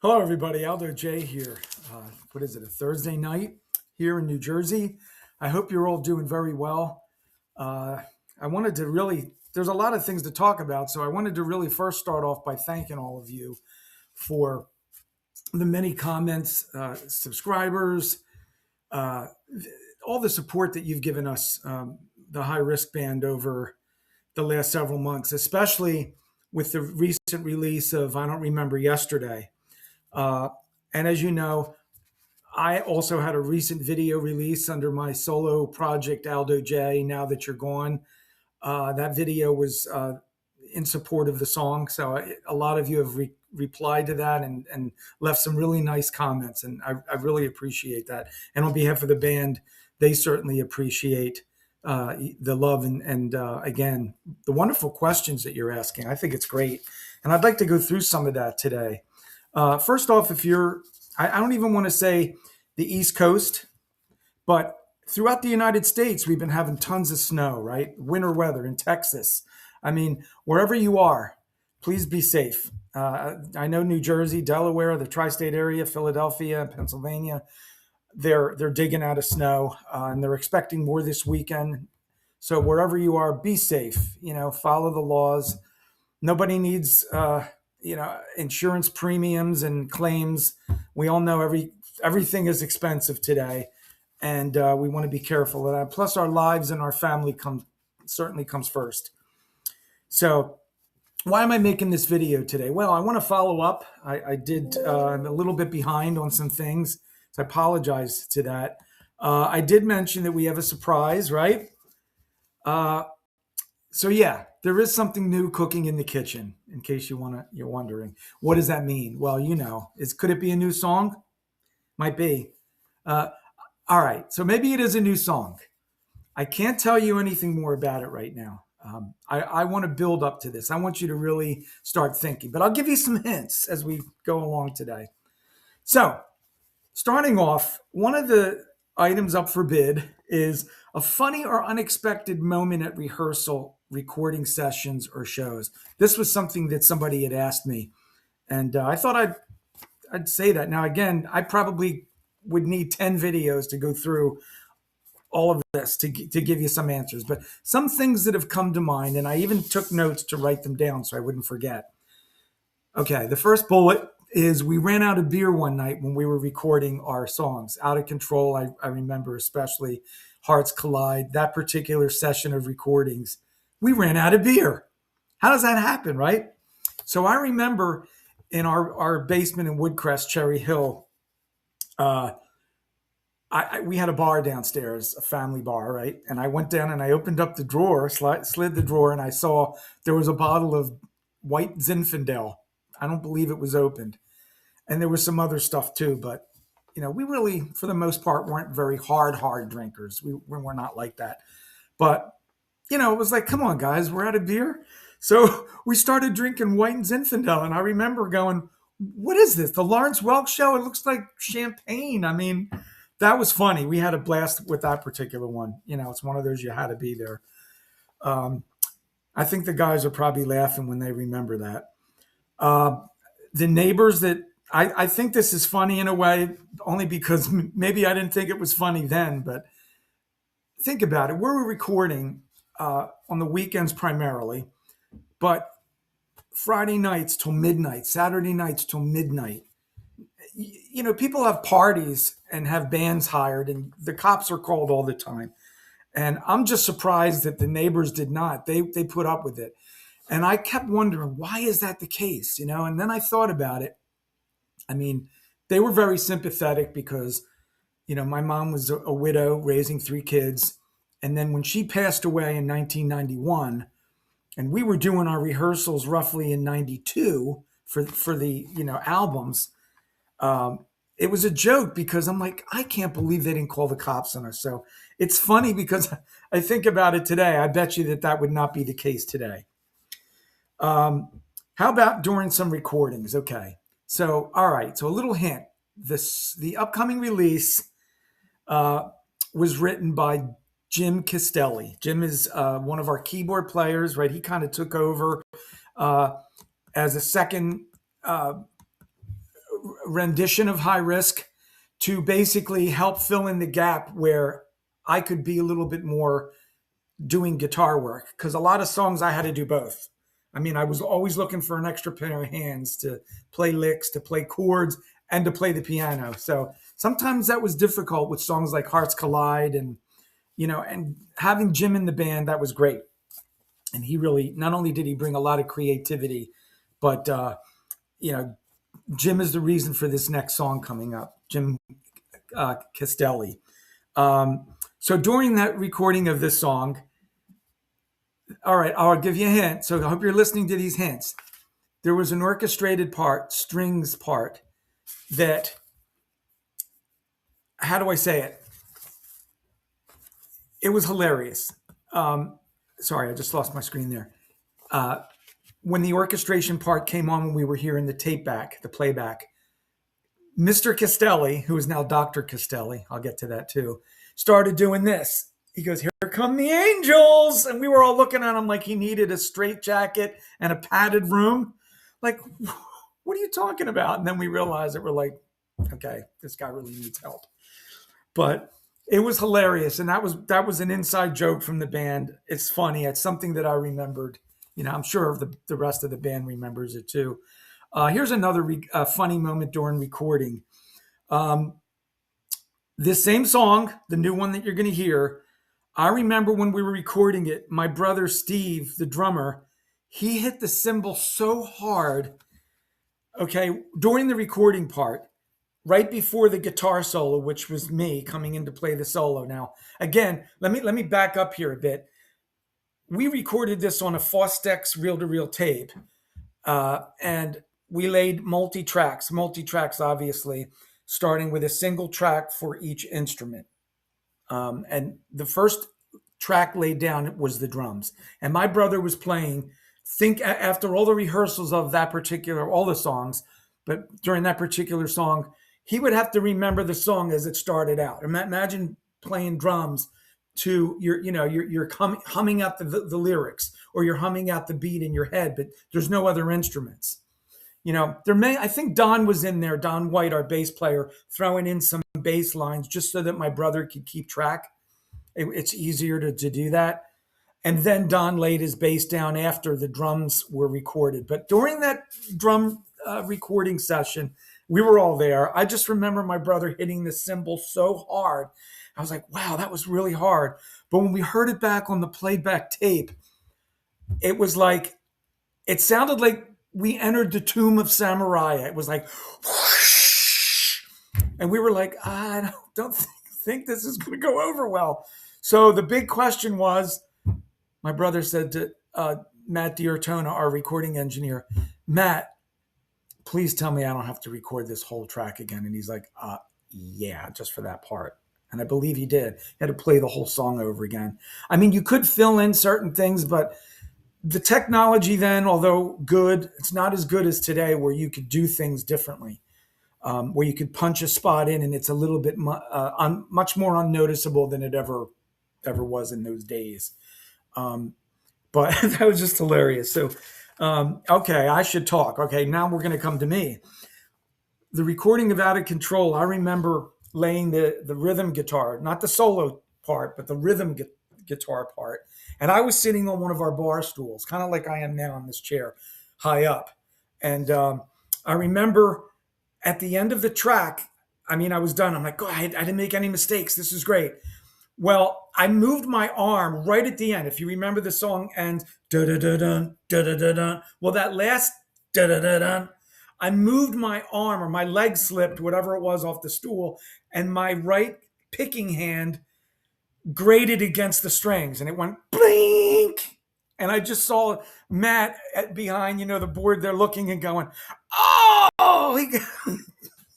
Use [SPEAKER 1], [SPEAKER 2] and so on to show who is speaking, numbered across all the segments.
[SPEAKER 1] Hello, everybody. Aldo J here. What is it, a Thursday night here in New Jersey? I hope you're all doing very well. Uh, I wanted to really, there's a lot of things to talk about. So I wanted to really first start off by thanking all of you for the many comments, subscribers, uh, all the support that you've given us, the High Risk Band, over the last several months, especially with the recent release of I Don't Remember Yesterday. Uh, and as you know, I also had a recent video release under my solo project, Aldo J, Now That You're Gone. That video was in support of the song. So a lot of you have replied to that and left some really nice comments. And I really appreciate that. And on behalf of the band, they certainly appreciate the love and again, the wonderful questions that you're asking. I think it's great. And I'd like to go through some of that today. First off, if you're, I don't even want to say the East Coast, but throughout the United States, we've been having tons of snow, right? Winter weather in Texas. I mean, wherever you are, please be safe. I know New Jersey, Delaware, the tri-state area, Philadelphia, Pennsylvania, they're digging out of snow, and they're expecting more this weekend. So wherever you are, be safe. Follow the laws. Nobody needs insurance premiums and claims. We all know everything is expensive today, and we want to be careful of that. Plus, our lives and our family certainly comes first. So, why am I making this video today? Well, I want to follow up. I did. I'm a little bit behind on some things, so I apologize to that. I did mention that we have a surprise, right? So yeah, there is something new cooking in the kitchen. In case you're wondering, what does that mean? Well, could it be a new song? Might be. Uh, all right, so maybe it is a new song. I can't tell you anything more about it right now. I want to build up to this. I want you to really start thinking, but I'll give you some hints as we go along today. So, starting off, one of the items up for bid is a funny or unexpected moment at rehearsal, recording sessions, or shows. This was something that somebody had asked me, and I thought I'd say that. Now, again, I probably would need 10 videos to go through all of this to give you some answers, but some things that have come to mind, and I even took notes to write them down so I wouldn't forget. Okay, the first bullet is we ran out of beer one night when we were recording our songs. Out of Control, I remember especially Hearts Collide, that particular session of recordings. We ran out of beer. How does that happen, right? So I remember in our basement in Woodcrest, Cherry Hill, we had a bar downstairs, a family bar, right? And I went down and I opened up the drawer, slid the drawer, and I saw there was a bottle of white Zinfandel. I don't believe it was opened. And there was some other stuff too, but we really, for the most part, weren't very hard drinkers. We were not like that. But, it was like, come on, guys, we're out of beer. So we started drinking white and Zinfandel. And I remember going, what is this? The Lawrence Welk show? It looks like champagne. I mean, that was funny. We had a blast with that particular one. It's one of those you had to be there. I think the guys are probably laughing when they remember that. The neighbors that I think this is funny in a way, only because maybe I didn't think it was funny then, but think about it. We're recording on the weekends primarily, but Friday nights till midnight, Saturday nights till midnight. People have parties and have bands hired, and the cops are called all the time. And I'm just surprised that the neighbors did not. They put up with it. And I kept wondering, why is that the case? And then I thought about it. I mean, they were very sympathetic because, my mom was a widow raising three kids. And then when she passed away in 1991, and we were doing our rehearsals roughly in 92 for the, albums, it was a joke because I'm like, I can't believe they didn't call the cops on us. So it's funny because I think about it today. I bet you that would not be the case today. How about during some recordings? Okay. So, all right. So a little hint. The upcoming release was written by Jim Castelli. Jim is one of our keyboard players, right? He kind of took over as a second rendition of Hygh Risque to basically help fill in the gap where I could be a little bit more doing guitar work, because a lot of songs I had to do both. I mean, I was always looking for an extra pair of hands to play licks, to play chords, and to play the piano. So sometimes that was difficult with songs like Hearts Collide, and and having Jim in the band, that was great. And he really, not only did he bring a lot of creativity, but Jim is the reason for this next song coming up, Jim Castelli. So during that recording of this song, all right, I'll give you a hint. So I hope you're listening to these hints. There was an orchestrated part, strings part, that, how do I say it? It was hilarious. Sorry, I just lost my screen there. When the orchestration part came on, when we were hearing the tape back, the playback, Mr. Castelli, who is now Dr. Castelli, I'll get to that too, started doing this. He goes, "Here come the angels." And we were all looking at him like he needed a straitjacket and a padded room. Like, what are you talking about? And then we realized that we're like, okay, this guy really needs help. But it was hilarious. And that was an inside joke from the band. It's funny. It's something that I remembered. I'm sure the rest of the band remembers it too. Here's another funny moment during recording. This same song, the new one that you're going to hear, I remember when we were recording it, my brother Steve, the drummer, he hit the cymbal so hard, okay, during the recording part, right before the guitar solo, which was me coming in to play the solo. Now, again, let me back up here a bit. We recorded this on a Fostex reel-to-reel tape, and we laid multi-tracks, obviously, starting with a single track for each instrument. And the first track laid down was the drums. And my brother was playing, after all the rehearsals of that particular, all the songs, but during that particular song, he would have to remember the song as it started out. Imagine playing drums to you're humming out the lyrics, or you're humming out the beat in your head, but there's no other instruments. I think Don was in there, Don White, our bass player, throwing in some bass lines just so that my brother could keep track. It's easier to do that. And then Don laid his bass down after the drums were recorded. But during that drum recording session, we were all there. I just remember my brother hitting the cymbal so hard. I was like, wow, that was really hard. But when we heard it back on the playback tape, it sounded like we entered the tomb of Samurai. It was like, whoosh. And we were like, I don't think this is going to go over well. So the big question was, my brother said to Matt Diortona, our recording engineer, "Matt, please tell me I don't have to record this whole track again." And he's like, yeah, just for that part. And I believe he did. He had to play the whole song over again. I mean, you could fill in certain things, but the technology then, although good, it's not as good as today, where you could do things differently, where you could punch a spot in and it's a little bit much more unnoticeable than it ever was in those days. But that was just hilarious. So, okay, I should talk. Okay, now we're going to come to me. The recording of Out of Control, I remember laying the rhythm guitar, not the solo part, but the rhythm guitar part. And I was sitting on one of our bar stools, kind of like I am now in this chair, high up. And I remember at the end of the track, I was done. I'm like, oh, I didn't make any mistakes. This is great. Well, I moved my arm right at the end. If you remember, the song ends, da-da-da-dun, da-da-da-dun. Well, that last da-da-da-dun, I moved my arm, or my leg slipped, whatever it was, off the stool, and my right picking hand grated against the strings, and it went blink. And I just saw Matt behind, the board there, looking and going, oh!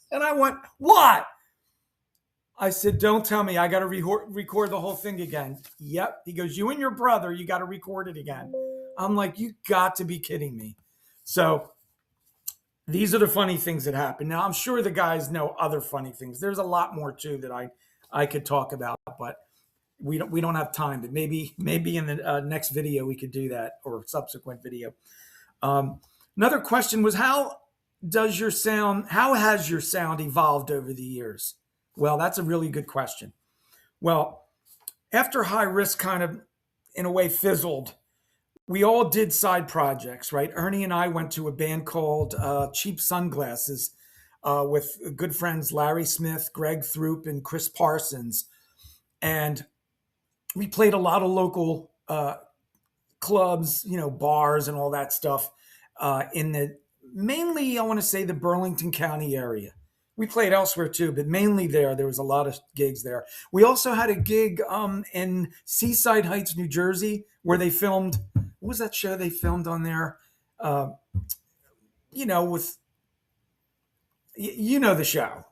[SPEAKER 1] And I went, what? I said, don't tell me I got to record the whole thing again. Yep. He goes, you and your brother, you got to record it again. I'm like, you got to be kidding me. So these are the funny things that happen. Now, I'm sure the guys know other funny things. There's a lot more too that I could talk about, but we don't have time. But maybe in the next video we could do that, or subsequent video. Another question was, how how has your sound evolved over the years? Well, that's a really good question. Well, after High Risk kind of, in a way, fizzled, we all did side projects, right? Ernie and I went to a band called Cheap Sunglasses with good friends Larry Smith, Greg Throop, and Chris Parsons. And we played a lot of local clubs, bars and all that stuff in the mainly, I want to say, the Burlington County area. We played elsewhere too, but mainly there. There was a lot of gigs there. We also had a gig in Seaside Heights, New Jersey, where they filmed. What was that show they filmed on there? Uh, with the show,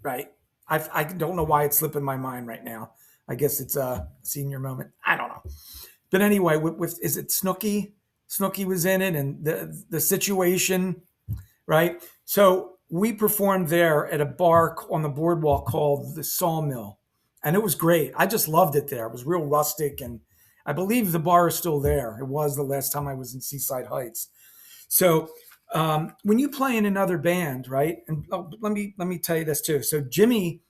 [SPEAKER 1] right? I don't know why it's slipping my mind right now. I guess it's a senior moment. I don't know. But anyway, with is it Snooki? Snooki was in it, and the situation, right? So we performed there at a bar on the boardwalk called the Sawmill, and it was great. I just loved it there. It was real rustic, and I believe the bar is still there. It was the last time I was in Seaside Heights. So when you play in another band, right? And let me tell you this too. So Jimmy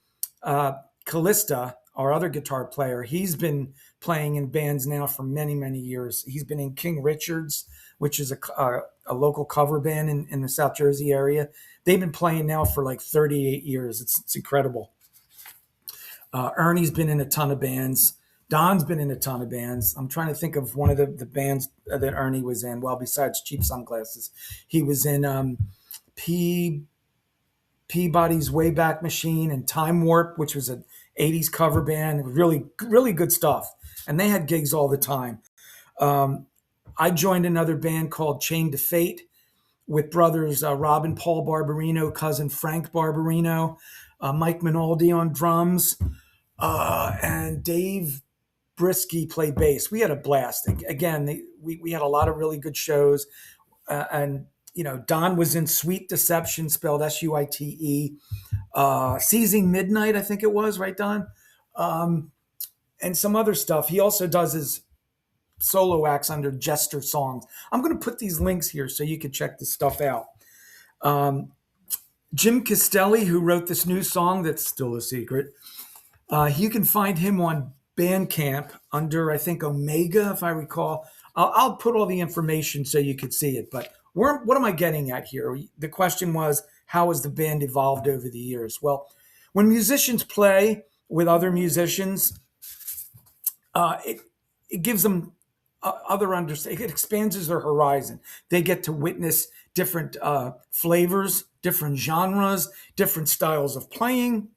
[SPEAKER 1] Callista, our other guitar player, he's been playing in bands now for many, many years. He's been in King Richard's, which is a local cover band in the South Jersey area. They've been playing now for like 38 years. It's incredible. Ernie's been in a ton of bands. Don's been in a ton of bands. I'm trying to think of one of the bands that Ernie was in. Well, besides Cheap Sunglasses, he was in P Peabody's Wayback Machine and Time Warp, which was an 80s cover band. It was really, really good stuff. And they had gigs all the time. I joined another band called Chained to Fate with brothers Rob and Paul Barbarino, cousin Frank Barbarino, Mike Minaldi on drums, and Dave Brisky played bass. We had a blast. Again, we had a lot of really good shows. And Don was in Sweet Deception, spelled Suite, Seizing Midnight, I think it was, right, Don? And some other stuff. He also does his solo acts under Jester Songs. I'm going to put these links here so you can check this stuff out. Jim Castelli, who wrote this new song that's still a secret, you can find him on Bandcamp under, I think, Omega, if I recall. I'll put all the information so you could see it. But what am I getting at here? The question was, how has the band evolved over the years? Well, when musicians play with other musicians, it gives them other understanding. It expands their horizon. They get to witness different flavors, different genres, different styles of playing,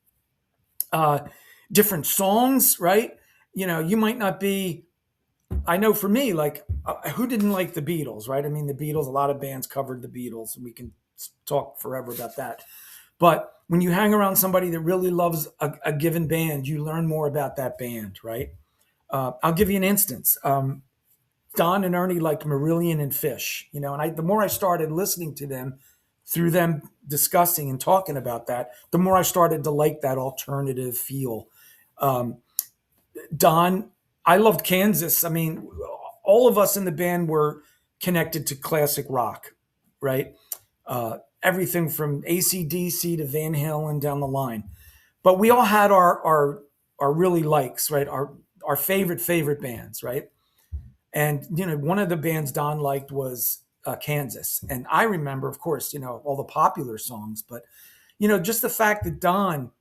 [SPEAKER 1] different songs, right? You might not be, I know for me, like, who didn't like the Beatles, right? I mean, the Beatles, a lot of bands covered the Beatles, and we can talk forever about that. But when you hang around somebody that really loves a given band, you learn more about that band, right? I'll give you an instance. Don and Ernie liked Marillion and Fish, and the more I started listening to them, through them discussing and talking about that, the more I started to like that alternative feel. Don, I loved Kansas. I mean, all of us in the band were connected to classic rock, right? Everything from AC/DC to Van Halen down the line. But we all had our really likes, right? Our favorite bands, right? And one of the bands Don liked was Kansas, and I remember, of course, all the popular songs. But just the fact that Don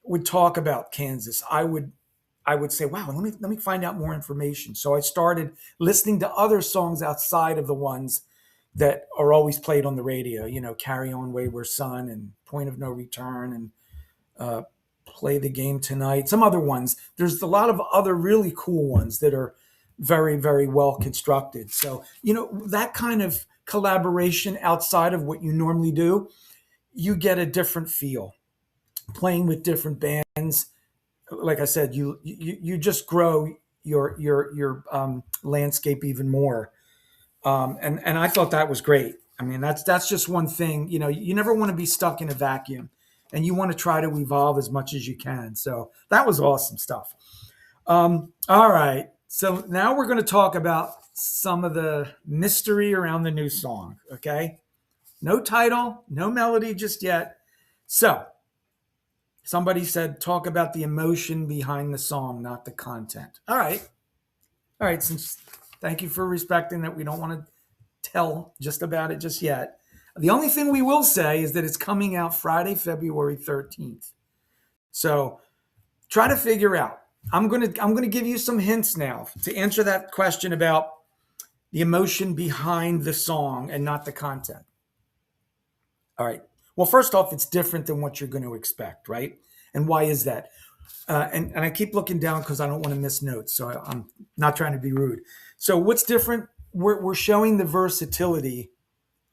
[SPEAKER 1] would talk about Kansas, I would say, wow, let me find out more information. So I started listening to other songs outside of the ones that are always played on the radio. Carry On Wayward Son and Point of No Return and Play the Game Tonight. Some other ones. There's a lot of other really cool ones that are very, very well constructed. So, that kind of collaboration outside of what you normally do, you get a different feel. Playing with different bands, like I said, you just grow your landscape even more. And I thought that was great. I mean, that's just one thing. You never want to be stuck in a vacuum, and you want to try to evolve as much as you can. So that was awesome stuff. All right. So now we're going to talk about some of the mystery around the new song. Okay. No title, no melody just yet. So somebody said, talk about the emotion behind the song, not the content. All right. All right. Thank you for respecting that we don't want to tell just about it just yet. The only thing we will say is that it's coming out Friday, February 13th. So try to figure out. I'm gonna give you some hints now to answer that question about the emotion behind the song and not the content. All right. Well, first off, it's different than what you're going to expect, right? And why is that? And I keep looking down because I don't want to miss notes. So I'm not trying to be rude. So what's different? We're showing the versatility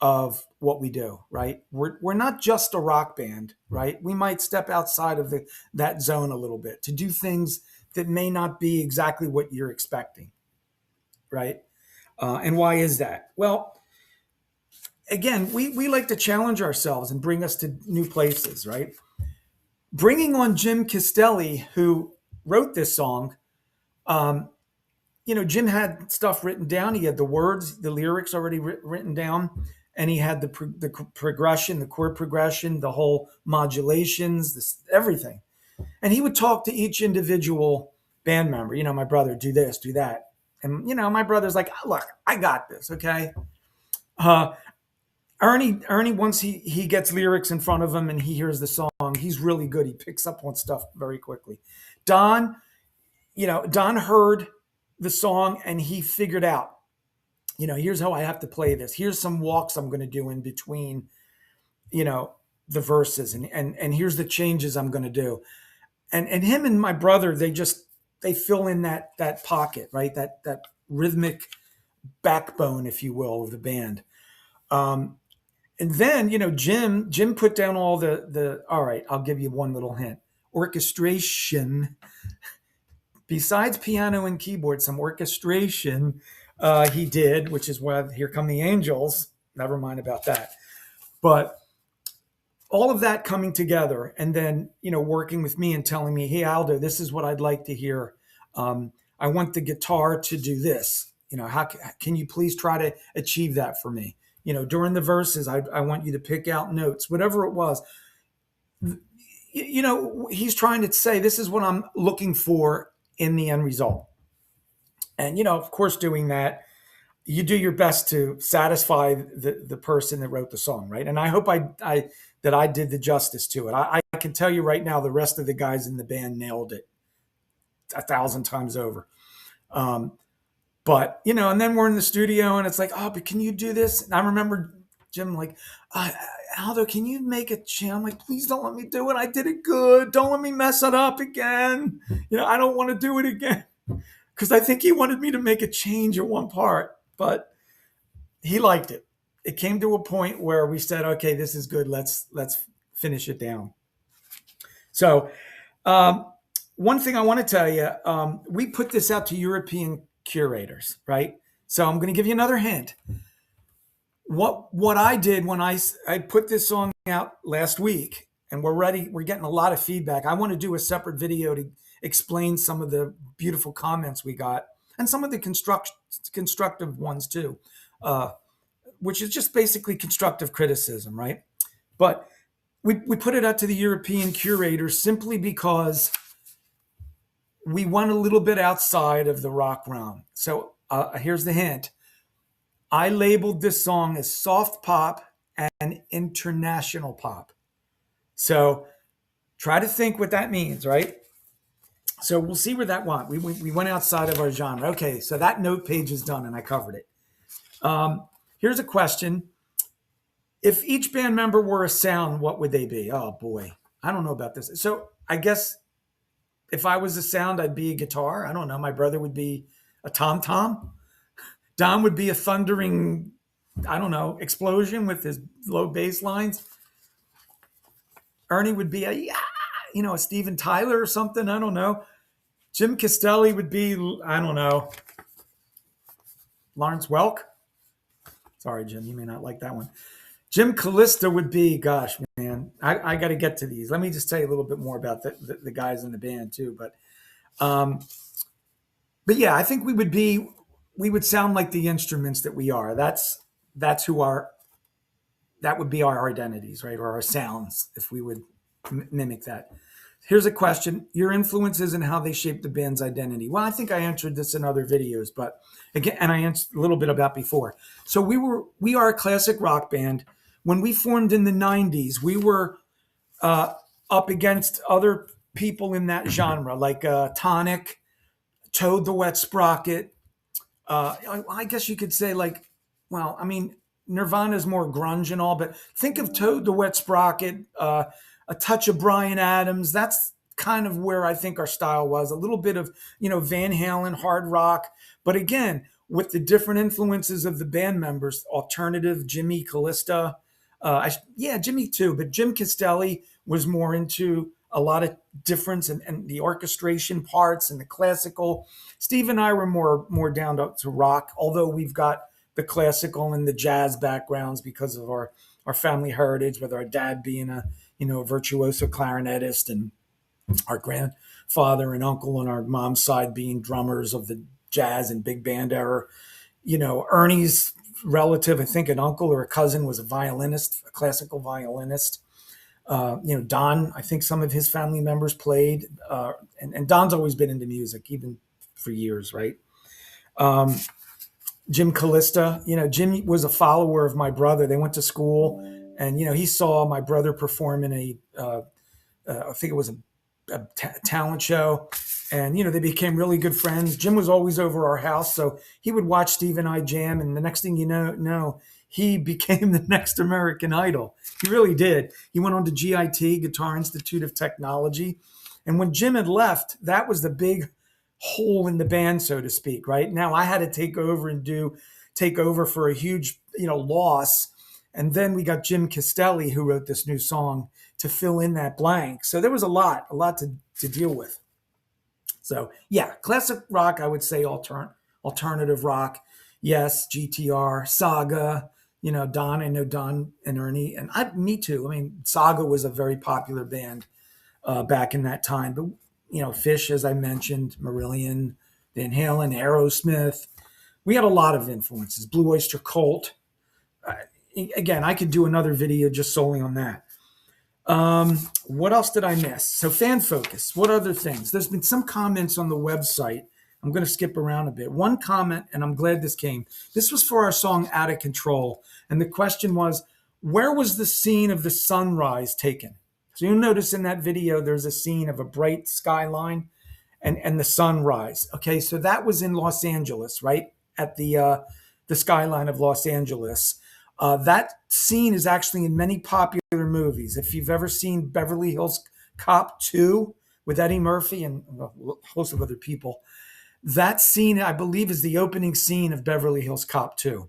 [SPEAKER 1] of what we do, right? We're not just a rock band, right? We might step outside of that zone a little bit to do things that may not be exactly what you're expecting, right? And why is that? Well, again, we like to challenge ourselves and bring us to new places, right? Bringing on Jim Castelli, who wrote this song, Jim had stuff written down. He had the words, the lyrics already written down, and he had the progression, the chord progression, the whole modulations, everything. And he would talk to each individual band member. My brother, do this, do that. And, my brother's like, look, I got this, okay? Ernie, once he gets lyrics in front of him and he hears the song, he's really good. He picks up on stuff very quickly. Don heard the song and he figured out, here's how I have to play this. Here's some walks I'm going to do in between, the verses, and here's the changes I'm going to do. And him and my brother, they fill in that pocket, right? That rhythmic backbone, if you will, of the band. And then, Jim put down all all right, I'll give you one little hint. Orchestration. Besides piano and keyboard, some orchestration he did, which is why Here Come the Angels. Never mind about that. But all of that coming together and then, working with me and telling me, hey, Aldo, this is what I'd like to hear. I want the guitar to do this. How can you please try to achieve that for me? During the verses, I want you to pick out notes, whatever it was. He's trying to say, this is what I'm looking for in the end result. And, of course, doing that, you do your best to satisfy the person that wrote the song, right? And I hope that I did the justice to it. I can tell you right now, the rest of the guys in the band nailed it 1,000 times over. But, and then we're in the studio and it's like, oh, but can you do this? And I remember Jim like, Aldo, can you make a chant? I'm like, please don't let me do it. I did it good. Don't let me mess it up again. I don't want to do it again. Because I think he wanted me to make a change at one part, but he liked it. It came to a point where we said, okay, this is good. Let's finish it down. So one thing I want to tell you, we put this out to European curators, right? So I'm going to give you another hint. What I did when I put this song out last week, and we're getting a lot of feedback. I want to do a separate video to explain some of the beautiful comments we got and some of the constructive ones too, which is just basically constructive criticism, right? But we put it out to the European curators simply because we went a little bit outside of the rock realm. So here's the hint. I labeled this song as soft pop and international pop. So try to think what that means, right? So we'll see where that went. We went outside of our genre. Okay, so that note page is done and I covered it. Here's a question. If each band member were a sound, what would they be? Oh boy, I don't know about this. So I guess if I was a sound, I'd be a guitar. I don't know. My brother would be a tom-tom. Don would be a thundering, I don't know, explosion with his low bass lines. Ernie would be a Steven Tyler or something. I don't know. Jim Castelli would be, I don't know, Lawrence Welk. Sorry, Jim, you may not like that one. Jim Callista would be, gosh, man, I got to get to these. Let me just tell you a little bit more about the guys in the band too. But yeah, I think we would sound like the instruments that we are. That's who that would be our identities, right? Or our sounds, if we would mimic that. Here's a question: your influences and how they shape the band's identity. Well, I think I answered this in other videos, but again, and I answered a little bit about before. So we are a classic rock band. When we formed in the '90s, we were up against other people in that genre, like Tonic, Toad the Wet Sprocket. I guess you could say like, well, I mean, Nirvana's more grunge and all, but think of Toad the Wet Sprocket, a touch of Bryan Adams. That's kind of where I think our style was. A little bit of, Van Halen, hard rock. But again, with the different influences of the band members, alternative, Jimmy Callista, yeah, Jimmy too, but Jim Castelli was more into a lot of difference and the orchestration parts and the classical. Steve and I were more down to rock, although we've got the classical and the jazz backgrounds because of our family heritage, with our dad being a virtuoso clarinetist, and our grandfather and uncle on our mom's side being drummers of the jazz and big band era. Ernie's relative, I think an uncle or a cousin, was a violinist, a classical violinist. Don, I think some of his family members played, and Don's always been into music, even for years, right? Jim Callista, Jim was a follower of my brother. They went to school, and he saw my brother perform in I think it was a talent show, and they became really good friends. Jim was always over our house, so he would watch Steve and I jam, and the next thing you know, he became the next American Idol. He really did. He went on to GIT, Guitar Institute of Technology, and when Jim had left, that was the big hole in the band, so to speak. Right now, I had to take over for a huge loss, and then we got Jim Castelli, who wrote this new song to fill in that blank. So there was a lot to deal with. So yeah, classic rock, I would say alternative rock. Yes, GTR, Saga, Don, I know Don and Ernie, and me too. I mean, Saga was a very popular band back in that time. But, Fish, as I mentioned, Marillion, Van Halen, Aerosmith. We had a lot of influences. Blue Oyster Cult. Again, I could do another video just solely on that. What else did I miss? So fan focus. What other things? There's been some comments on the website. I'm going to skip around a bit. One comment, and I'm glad this came. This was for our song Out of Control. And the question was, where was the scene of the sunrise taken? So you'll notice in that video, there's a scene of a bright skyline and the sunrise. Okay, so that was in Los Angeles, right? At the skyline of Los Angeles. That scene is actually in many popular movies. If you've ever seen Beverly Hills Cop 2 with Eddie Murphy and a host of other people, that scene, I believe, is the opening scene of Beverly Hills Cop 2.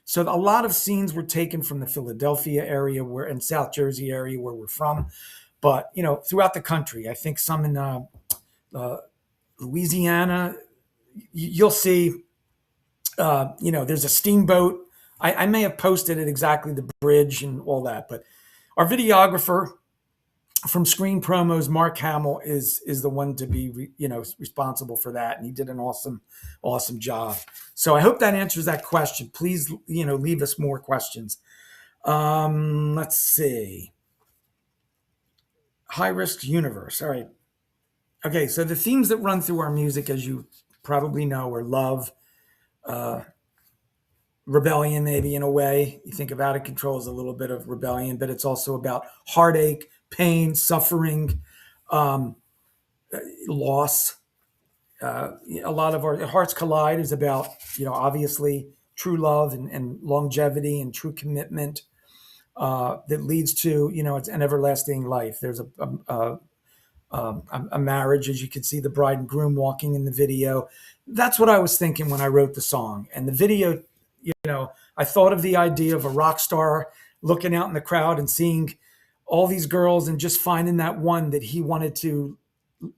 [SPEAKER 1] So a lot of scenes were taken from the Philadelphia area and South Jersey area where we're from, but throughout the country. I think some in Louisiana. You'll see. There's a steamboat. I may have posted it exactly, the bridge and all that, but our videographer from Screen Promos, Mark Hamill, is the one to be responsible for that, and he did an awesome job. So I hope that answers that question. Please leave us more questions. Let's see. Hygh Risque universe. All right. Okay, so the themes that run through our music, as you probably know, are love, rebellion, maybe in a way. You think of Out of Control as a little bit of rebellion, but it's also about heartache, pain, suffering, loss. A lot of our Hearts Collide is about, obviously true love and longevity and true commitment that leads to, it's an everlasting life. There's a marriage, as you can see the bride and groom walking in the video. That's what I was thinking when I wrote the song. And the video, I thought of the idea of a rock star looking out in the crowd and seeing all these girls and just finding that one that he wanted to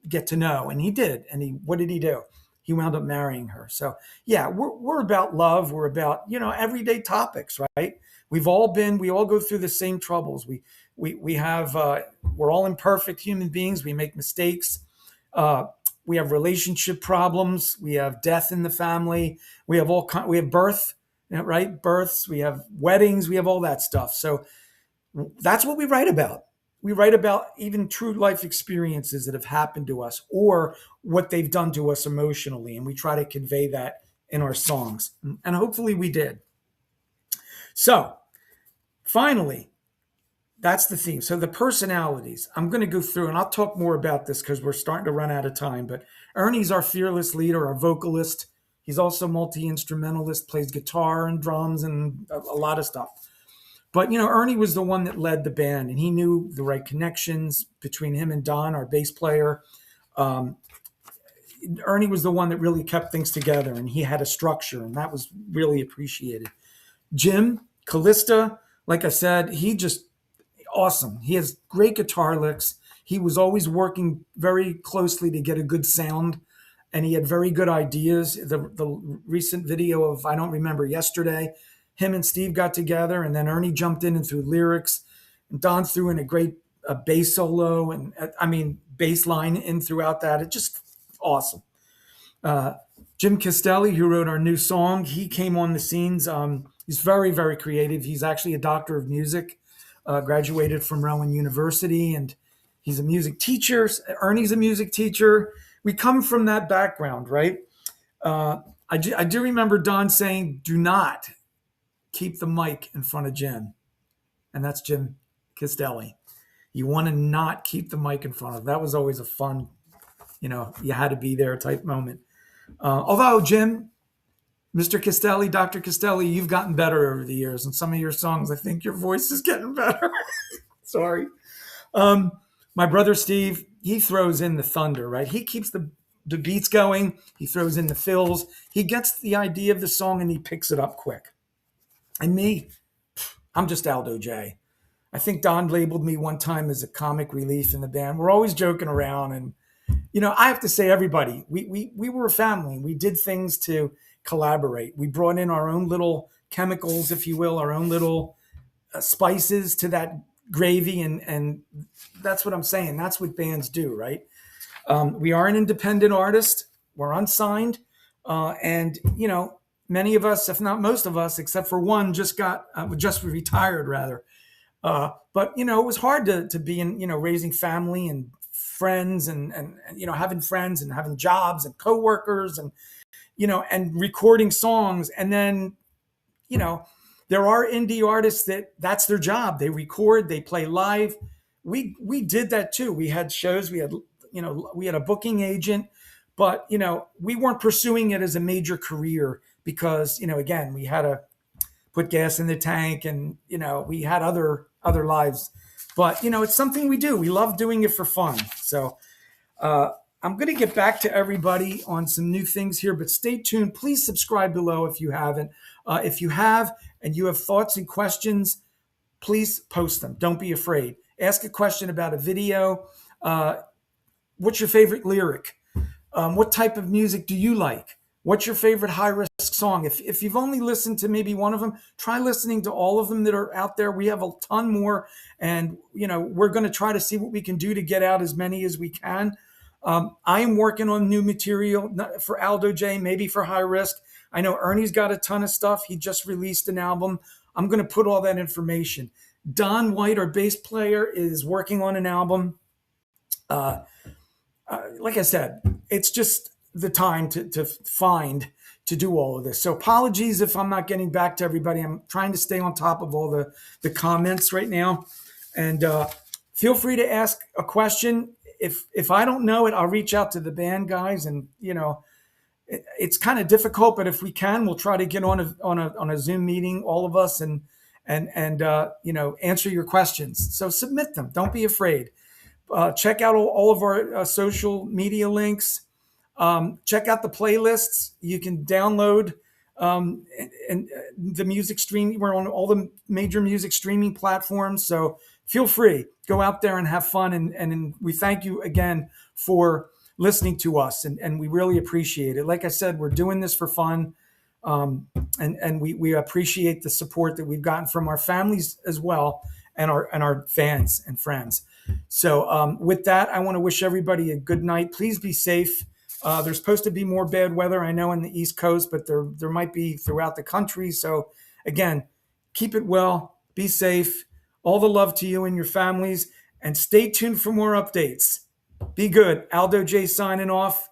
[SPEAKER 1] get to know. And he did. And what did he do? He wound up marrying her. So yeah, we're about love. We're about, everyday topics, right? We all go through the same troubles. We're all imperfect human beings. We make mistakes. We have relationship problems. We have death in the family. We have birth. right? Births, we have weddings, we have all that stuff. So that's what we write about. We write about even true life experiences that have happened to us or what they've done to us emotionally. And we try to convey that in our songs. And hopefully we did. So finally, that's the theme. So the personalities, I'm going to go through and I'll talk more about this because we're starting to run out of time. But Ernie's our fearless leader, our vocalist. He's also multi-instrumentalist, plays guitar and drums and a lot of stuff. But, Ernie was the one that led the band, and he knew the right connections between him and Don, our bass player. Ernie was the one that really kept things together, and he had a structure, and that was really appreciated. Jim, Callista, like I said, he just awesome. He has great guitar licks. He was always working very closely to get a good sound, and he had very good ideas. The recent video of I Don't Remember Yesterday, him and Steve got together, and then Ernie jumped in and threw lyrics, and Don threw in a great bass solo, and bass line in throughout that. It's just awesome. Jim Castelli, who wrote our new song, he came on the scenes. He's very, very creative. He's actually a doctor of music, graduated from Rowan University, and he's a music teacher. Ernie's a music teacher. We come from that background, right? I do remember Don saying, do not keep the mic in front of Jim. And that's Jim Castelli. You want to not keep the mic in front of. That was always a fun, you had to be there type moment. Although, Jim, Mr. Castelli, Dr. Castelli, you've gotten better over the years. And some of your songs, I think your voice is getting better. Sorry. My brother Steve, he throws in the thunder, right? He keeps the beats going. He throws in the fills. He gets the idea of the song and he picks it up quick. And me, I'm just Aldo J. I think Don labeled me one time as a comic relief in the band. We're always joking around. And, I have to say, everybody, we were a family. We did things to collaborate. We brought in our own little chemicals, if you will, our own little spices to that gravy. And that's what I'm saying. That's what bands do, right? We are an independent artist. We're unsigned. And, many of us, if not most of us, except for one, just retired rather. But it was hard to be in, raising family and friends and having friends and having jobs and coworkers and, and recording songs. And then, there are indie artists that's their job. They record, they play live. We did that too. We had shows, we had a booking agent, but, we weren't pursuing it as a major career because, again, we had to put gas in the tank and, we had other lives, but, it's something we do. We love doing it for fun. So, I'm going to get back to everybody on some new things here, but stay tuned. Please subscribe below if you haven't. If you have and you have thoughts and questions, please post them. Don't be afraid. Ask a question about a video. What's your favorite lyric? What type of music do you like? What's your favorite Hygh Risque song? If you've only listened to maybe one of them, try listening to all of them that are out there. We have a ton more, and we're going to try to see what we can do to get out as many as we can. I am working on new material for Aldo J, maybe for Hygh Risque. I know Ernie's got a ton of stuff. He just released an album. I'm going to put all that information. Don White, our bass player, is working on an album. Like I said, it's just the time to do all of this. So apologies if I'm not getting back to everybody. I'm trying to stay on top of all the comments right now. And feel free to ask a question. If I don't know it, I'll reach out to the band guys, and it's kind of difficult, but if we can, we'll try to get on a Zoom meeting, all of us, and answer your questions. So submit them. Don't be afraid. Check out all of our social media links. Check out the playlists. You can download and the music streaming. We're on all the major music streaming platforms. So feel free, go out there and have fun. And we thank you again for listening to us. And we really appreciate it. Like I said, we're doing this for fun. And we appreciate the support that we've gotten from our families as well, and our fans and friends. So with that, I want to wish everybody a good night. Please be safe. There's supposed to be more bad weather, I know, in the East Coast, but there might be throughout the country. So again, keep it well, be safe. All the love to you and your families, and stay tuned for more updates. Be good. Aldo J signing off.